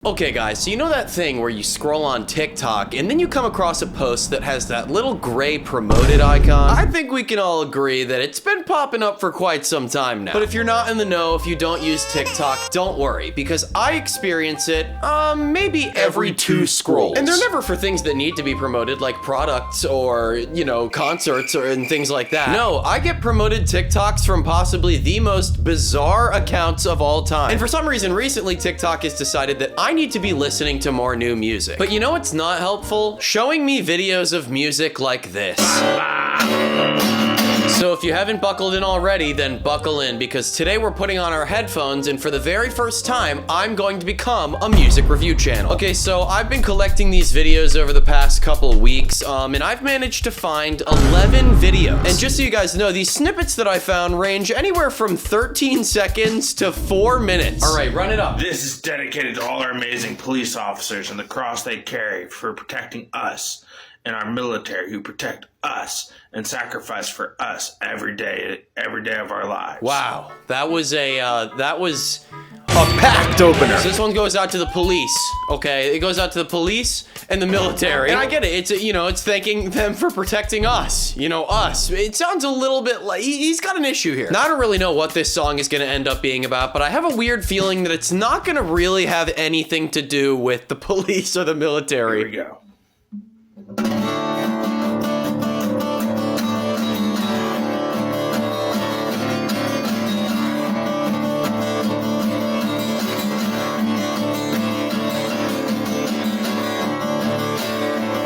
Okay guys, so you know that thing where you scroll on TikTok and then you come across a post that has that little gray promoted icon? I think we can all agree that it's been popping up for quite some time now. But if you're not in the know, if you don't use TikTok, don't worry, because I experience it, maybe every two scrolls. And they're never for things that need to be promoted, like products or, you know, concerts and things like that. No, I get promoted TikToks from possibly the most bizarre accounts of all time. And for some reason, recently TikTok has decided that I need to be listening to more new music. But you know what's not helpful? Showing me videos of music like this. So if you haven't buckled in already, then buckle in, because today we're putting on our headphones and for the very first time, I'm going to become a music review channel. Okay, so I've been collecting these videos over the past couple weeks, and I've managed to find 11 videos. And just so you guys know, these snippets that I found range anywhere from 13 seconds to 4 minutes. All right, run it up. This is dedicated to all our amazing police officers and the cross they carry for protecting us, and our military who protect us and sacrifice for us every day of our lives. Wow, that was a packed opener. So this one goes out to the police, okay? It goes out to the police and the military. And I get it, it's thanking them for protecting us, us. It sounds a little bit like, he's got an issue here. Now, I don't really know what this song is gonna end up being about, but I have a weird feeling that it's not gonna really have anything to do with the police or the military. Here we go.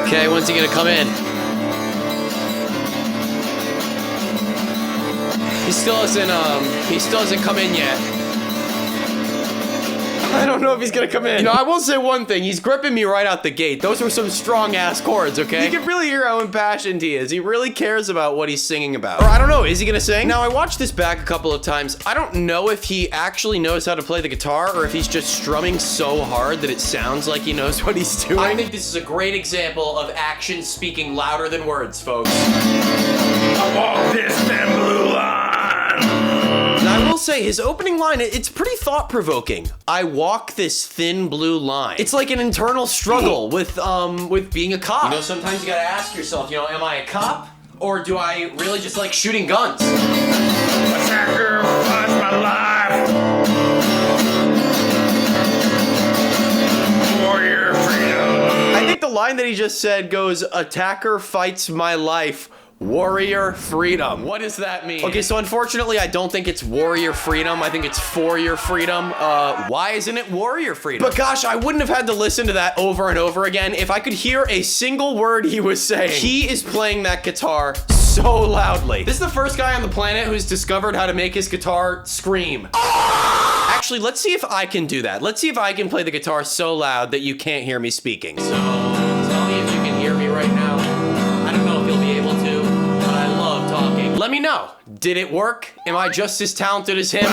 Okay, when's he gonna come in? He still hasn't come in yet. I don't know if he's gonna come in. I will say one thing, he's gripping me right out the gate. Those were some strong ass chords, okay? You can really hear how impassioned he is. He really cares about what he's singing about. Or I don't know, is he gonna sing? Now, I watched this back a couple of times. I don't know if he actually knows how to play the guitar or if he's just strumming so hard that it sounds like he knows what he's doing. I think this is a great example of action speaking louder than words, folks. I walk this thin blue line. Now, I will say, his opening line, it's pretty thought-provoking. I walk this thin blue line. It's like an internal struggle with being a cop. Sometimes you gotta ask yourself, am I a cop? Or do I really just like shooting guns? I sacrifice my life. Warrior freedom. I think the line that he just said goes, attacker fights my life. Warrior freedom. What does that mean? Okay, so unfortunately, I don't think it's warrior freedom. I think it's for your freedom. Why isn't it warrior freedom? But gosh, I wouldn't have had to listen to that over and over again if I could hear a single word he was saying. He is playing that guitar so loudly. This is the first guy on the planet who's discovered how to make his guitar scream. Actually, let's see if I can do that. Let's see if I can play the guitar so loud that you can't hear me speaking. So, tell me if you can hear me right now. I don't know if you'll be able to. Let me know. Did it work? Am I just as talented as him?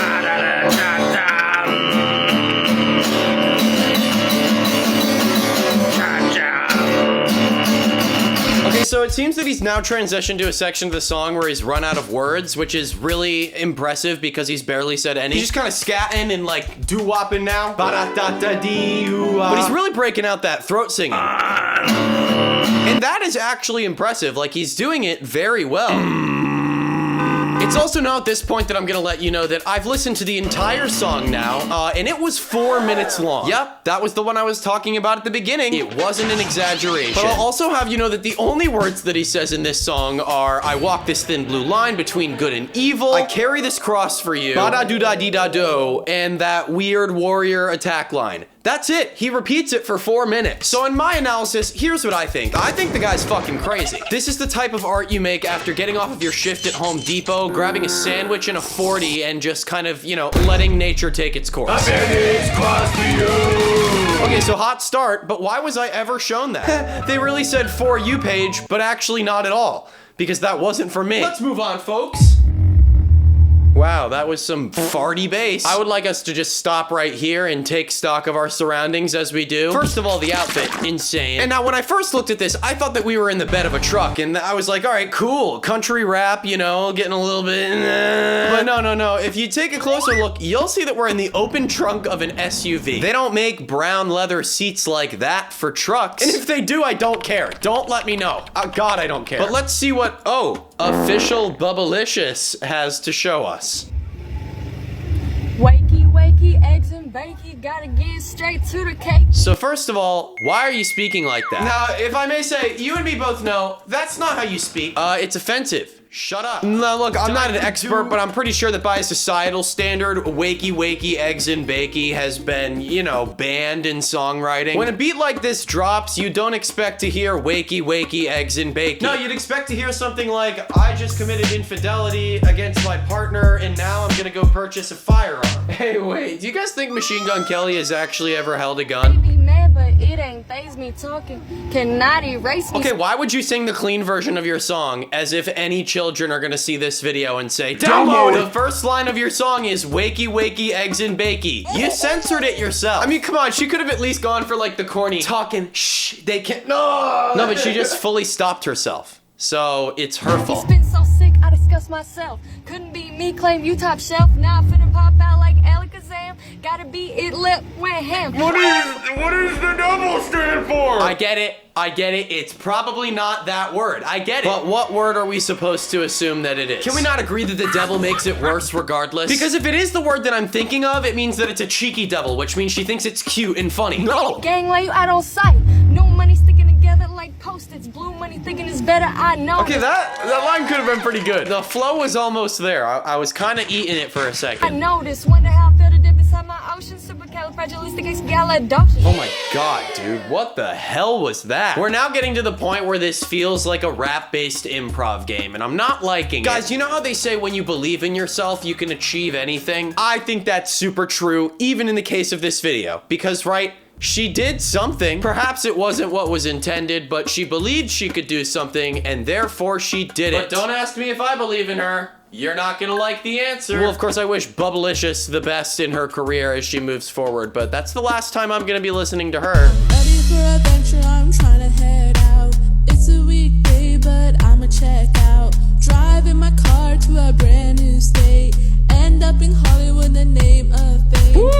Okay, so it seems that he's now transitioned to a section of the song where he's run out of words, which is really impressive because he's barely said any. He's just kind of scatting and like doo-wopping now. But he's really breaking out that throat singing. And that is actually impressive. Like, he's doing it very well. It's also now at this point that I'm gonna let you know that I've listened to the entire song now, and it was 4 minutes long. Yep, that was the one I was talking about at the beginning. It wasn't an exaggeration. But I'll also have you know that the only words that he says in this song are, I walk this thin blue line between good and evil, I carry this cross for you, ba-da-doo-da-dee-da-do, and that weird warrior attack line. That's it. He repeats it for 4 minutes. So in my analysis, here's what I think. I think the guy's fucking crazy. This is the type of art you make after getting off of your shift at Home Depot, grabbing a sandwich and a 40, and just kind of, letting nature take its course. I bet it's cross for you. Okay, so hot start, but why was I ever shown that? They really said For You page, but actually not at all, because that wasn't for me. Let's move on, folks. Wow, that was some farty bass. I would like us to just stop right here and take stock of our surroundings as we do. First of all, the outfit, insane. And now when I first looked at this, I thought that we were in the bed of a truck, and I was like, all right, cool, country rap, you know, getting a little bit, but no. If you take a closer look, you'll see that we're in the open trunk of an SUV. They don't make brown leather seats like that for trucks. And if they do, I don't care. Don't let me know. Oh, God, I don't care. But let's see what, official Bubblicious has to show us. Wakey, wakey, eggs and bakey, gotta get straight to the cake. So first of all, why are you speaking like that? Now, if I may say, you and me both know, that's not how you speak. It's offensive. Shut up. No, look, I'm not an expert, but I'm pretty sure that by a societal standard, wakey, wakey, eggs and bakey has been, you know, banned in songwriting. When a beat like this drops, you don't expect to hear wakey, wakey, eggs and bakey. No, you'd expect to hear something like, I just committed infidelity against my partner, and now I'm gonna go purchase a firearm. Hey, wait, do you guys think Machine Gun Kelly has actually ever held a gun? Be mad, but it ain't faze me talking. Cannot erase me. Okay, why would you sing the clean version of your song as if any children are gonna see this video and say, download! The first line of your song is wakey, wakey, eggs and bakey. You censored it yourself. I mean, come on, she could have at least gone for like the corny talking, shh, they can't, no! No, but she just fully stopped herself. So, it's her fault. It's been so sick, I disgust myself. Couldn't be me, claim you top shelf. Now I'm finna pop out like Alakazam. Gotta be it lit with ham. What does the double stand for? I get it. It's probably not that word. I get it. But what word are we supposed to assume that it is? Can we not agree that the devil makes it worse regardless? Because if it is the word that I'm thinking of, it means that it's a cheeky devil, which means she thinks it's cute and funny. No! Gang lay you out on sight. No money sticking together like post-its. Blue money thinking it's better, I know. Okay, that line could have been pretty good. The flow was almost there. I was kind of eating it for a second. I know this. Wonder how I feel to dip inside my ocean. Supercalifragilisticexpialidocious. Oh my God, dude. What the hell was that? We're now getting to the point where this feels like a rap-based improv game, and I'm not liking it. Guys, you know how they say when you believe in yourself, you can achieve anything? I think that's super true, even in the case of this video. Because, right, she did something. Perhaps it wasn't what was intended, but she believed she could do something, and therefore she did it. But don't ask me if I believe in her. You're not gonna like the answer. Well, of course, I wish Bubblicious the best in her career as she moves forward, but that's the last time I'm gonna be listening to her. Ready for adventure, I'm trying to head out. It's a weekday, but I'ma check out. Driving my car to a brand new state. End up in Hollywood, the name of fame.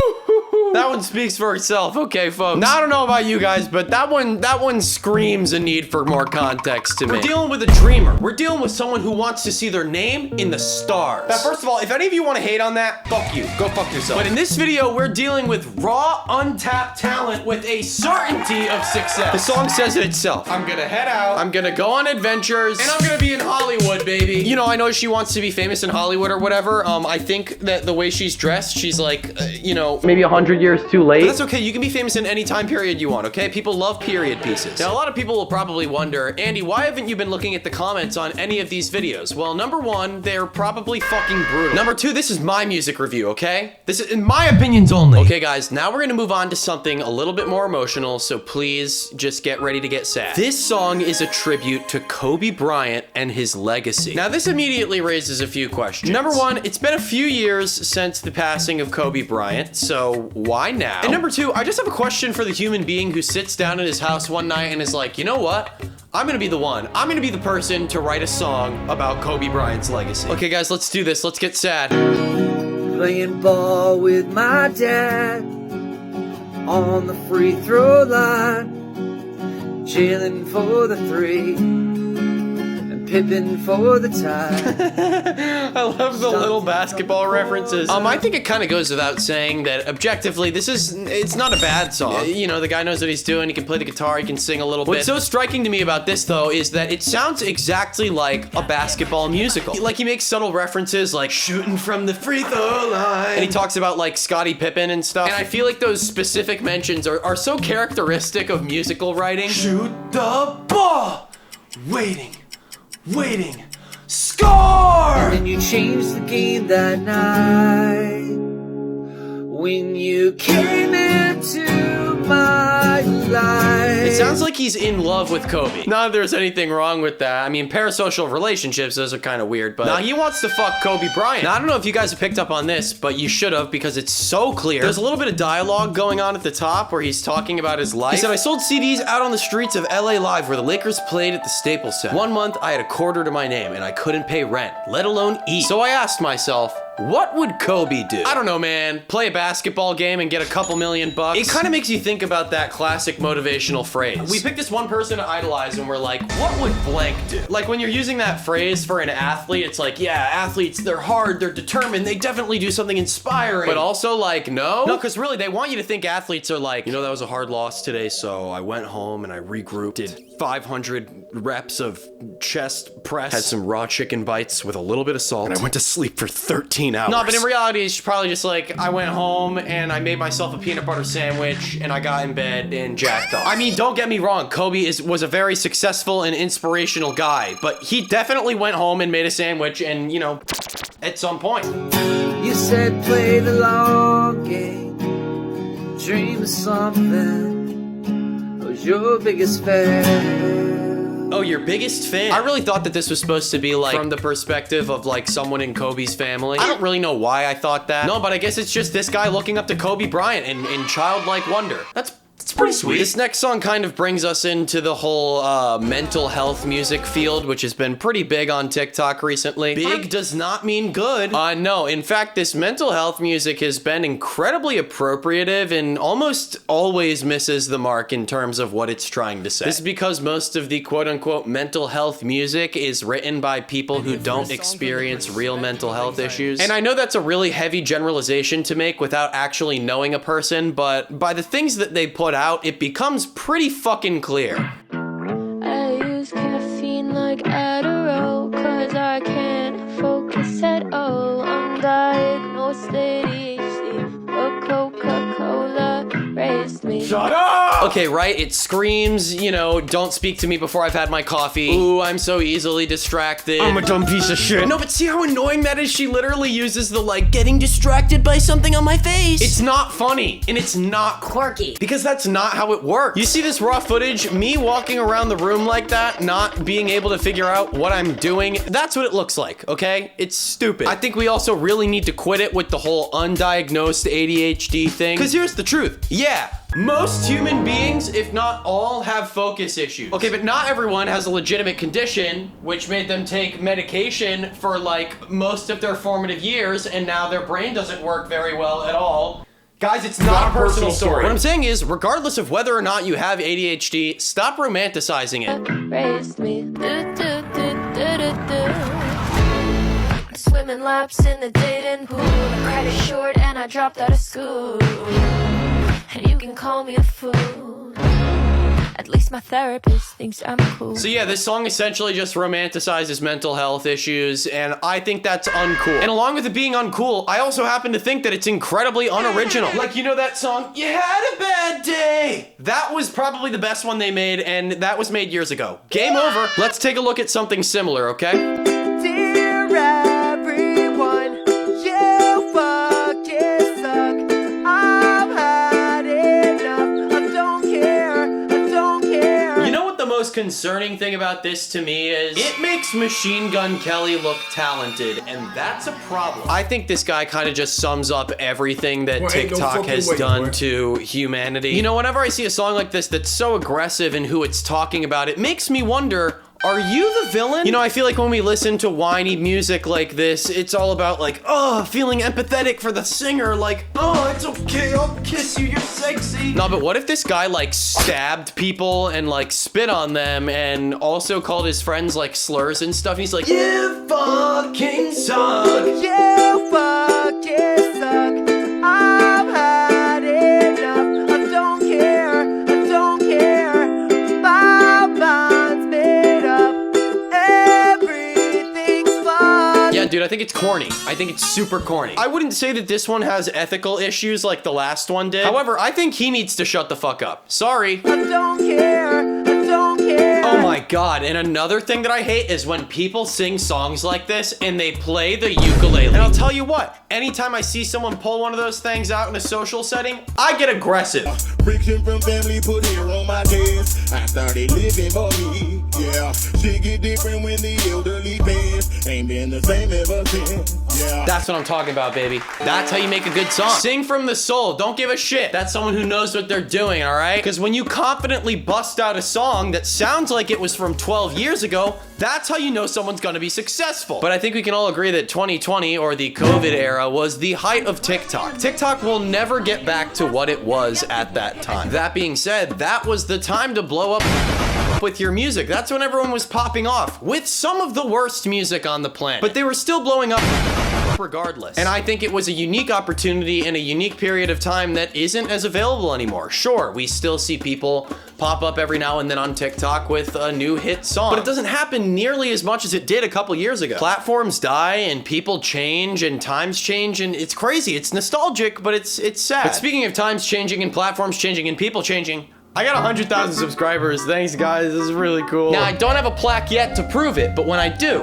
That one speaks for itself, okay, folks. Now, I don't know about you guys, but that one screams a need for more context to me. We're dealing with a dreamer. We're dealing with someone who wants to see their name in the stars. Now, first of all, if any of you want to hate on that, fuck you. Go fuck yourself. But in this video, we're dealing with raw, untapped talent with a certainty of success. The song says it itself. I'm gonna head out, I'm gonna go on adventures, and I'm gonna be in Hollywood, baby. You know, I know she wants to be famous in Hollywood or whatever. I think that the way she's dressed, she's like, you know, maybe 100 years too late. But that's okay, you can be famous in any time period you want, okay? People love period pieces. Now, a lot of people will probably wonder, Andy, why haven't you been looking at the comments on any of these videos? Well, number one, they're probably fucking brutal. Number two, this is my music review, okay? This is in my opinions only. Okay, guys, now we're gonna move on to something a little bit more emotional, so please just get ready to get sad. This song is a tribute to Kobe Bryant and his legacy. Now, this immediately raises a few questions. Number one, it's been a few years since the passing of Kobe Bryant, so why now? And number two, I just have a question for the human being who sits down in his house one night and is like, you know what? I'm gonna be the one. I'm gonna be the person to write a song about Kobe Bryant's legacy. Okay, guys, let's do this. Let's get sad. Playing ball with my dad on the free throw line, chilling for the three, and Pippin for the tie. I love the little basketball references. I think it kind of goes without saying that objectively, it's not a bad song. You know, the guy knows what he's doing. He can play the guitar. He can sing a little bit. What's so striking to me about this, though, is that it sounds exactly like a basketball musical. Like, he makes subtle references like shooting from the free throw line. And he talks about like Scottie Pippen and stuff. And I feel like those specific mentions are so characteristic of musical writing. Shoot the ball. Waiting. Score! And then you changed the game that night when you came into my life. It sounds like he's in love with Kobe. Not that there's anything wrong with that. I mean, parasocial relationships, those are kind of weird, but now he wants to fuck Kobe Bryant. Now, I don't know if you guys have picked up on this, but you should have because it's so clear. There's a little bit of dialogue going on at the top where he's talking about his life. He said, I sold CDs out on the streets of LA Live where the Lakers played at the Staples Center. 1 month, I had a quarter to my name and I couldn't pay rent, let alone eat. So I asked myself, what would Kobe do? I don't know, man. Play a basketball game and get a couple $1,000,000 bucks. It kind of makes you think about that classic motivational phrase. We pick this one person to idolize and we're like, what would blank do? Like when you're using that phrase for an athlete, it's like, yeah, athletes, they're hard, they're determined, they definitely do something inspiring. But also like, no, because really they want you to think athletes are like, you know, that was a hard loss today, so I went home and I regrouped, did 500 reps of chest press, had some raw chicken bites with a little bit of salt, and I went to sleep for 13 hours. No, but in reality, it's probably just like, I went home and I made myself a peanut butter sandwich and I got in bed and jacked off. I mean, don't get me wrong, Kobe was a very successful and inspirational guy, but he definitely went home and made a sandwich and, you know, at some point. You said play the long game, dream of something. I was your biggest fan. Oh, your biggest fan? I really thought that this was supposed to be like from the perspective of like someone in Kobe's family. I don't really know why I thought that. No, but I guess it's just this guy looking up to Kobe Bryant in childlike wonder. It's pretty sweet. This next song kind of brings us into the whole mental health music field, which has been pretty big on TikTok recently. Big does not mean good. No, in fact, this mental health music has been incredibly appropriative and almost always misses the mark in terms of what it's trying to say. This is because most of the quote-unquote mental health music is written by people who don't experience real mental health issues. And I know that's a really heavy generalization to make without actually knowing a person, but by the things that they put out, it becomes pretty fucking clear. I use caffeine like Adderall, cause I can't focus at all. Undiagnosed ADHD, but Coca-Cola raised me. Shut up! Okay, right? It screams, you know, don't speak to me before I've had my coffee. Ooh, I'm so easily distracted. I'm a dumb piece of shit. No, but see how annoying that is? She literally uses the, like, getting distracted by something on my face. It's not funny, and it's not quirky. Because that's not how it works. You see this raw footage? Me walking around the room like that, not being able to figure out what I'm doing. That's what it looks like, okay? It's stupid. I think we also really need to quit it with the whole undiagnosed ADHD thing. Because here's the truth. Yeah, most human beings, if not all, have focus issues. Okay, but not everyone has a legitimate condition, which made them take medication for like most of their formative years, and now their brain doesn't work very well at all. Guys, it's not a personal story. What I'm saying is, regardless of whether or not you have ADHD, stop romanticizing it. Raised me. Swimming laps in the dating pool. I credit short and I dropped out of school. And you can call me a fool. At least my therapist thinks I'm cool. So yeah, this song essentially just romanticizes mental health issues, and I think that's uncool. And along with it being uncool, I also happen to think that it's incredibly unoriginal. Like, you know that song, You Had a Bad Day? That was probably the best one they made, and that was made years ago. Game over. Let's take a look at something similar, okay? Dear everyone, you fucking suck. I've had enough. I don't care. I don't care. You know what the most concerning thing about this to me is? It makes Machine Gun Kelly look talented, and that's a problem. I think this guy kind of just sums up everything that TikTok has done to humanity. You know, whenever I see a song like this that's so aggressive in who it's talking about, it makes me wonder, are you the villain? You know, I feel like when we listen to whiny music like this, it's all about like, oh, feeling empathetic for the singer, like, oh, it's okay, I'll kiss you, you're sexy. No, but what if this guy like stabbed people and like spit on them and also called his friends like slurs and stuff? He's like, you fucking suck. You fucking suck. I've had enough. I don't care. I don't care. My mind's made up. Everything's fine. Yeah, dude, I think it's corny. I think it's super corny. I wouldn't say that this one has ethical issues like the last one did. However, I think he needs to shut the fuck up. Sorry. I don't care. I don't care. care. Oh my god, and another thing that I hate is when people sing songs like this and they play the ukulele. And I'll tell you what, anytime I see someone pull one of those things out in a social setting, I get aggressive. Friction from family put hair on my chest. I started living for me, yeah. Shit get different when the elderly pass. Ain't been the same ever since, yeah. That's what I'm talking about, baby. That's how you make a good song. Sing from the soul. Don't give a shit. That's someone who knows what they're doing, all right? Because when you confidently bust out a song that sounds like it was from 12 years ago, that's how you know someone's gonna be successful. But I think we can all agree that 2020, or the COVID era, was the height of TikTok. TikTok will never get back to what it was at that time. That being said, that was the time to blow up with your music. That's when everyone was popping off with some of the worst music on the planet. But they were still blowing up regardless. And I think it was a unique opportunity in a unique period of time that isn't as available anymore. Sure, we still see people pop up every now and then on TikTok with a new hit song, but it doesn't happen nearly as much as it did a couple years ago. Platforms die and people change and times change, and it's crazy. It's nostalgic, but it's sad. But speaking of times changing and platforms changing and people changing, I got 100,000 subscribers. Thanks, guys. This is really cool. Now, I don't have a plaque yet to prove it, but when I do,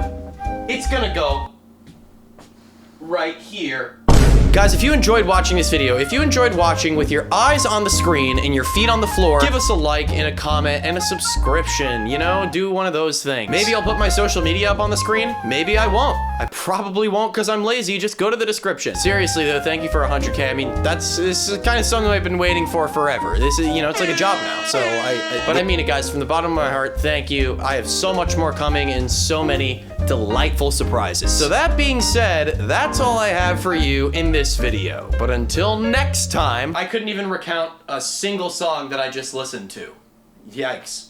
it's gonna go right here. Guys, if you enjoyed watching this video, if you enjoyed watching with your eyes on the screen and your feet on the floor, give us a like and a comment and a subscription, you know, do one of those things. Maybe I'll put my social media up on the screen. Maybe I won't. I probably won't because I'm lazy. Just go to the description. Seriously though, thank you for 100K. I mean, this is kind of something I've been waiting for forever. This is, you know, it's like a job now. So but I mean it, guys, from the bottom of my heart, thank you. I have so much more coming and so many delightful surprises. So that being said, that's all I have for you in this video. But until next time, I couldn't even recount a single song that I just listened to. Yikes.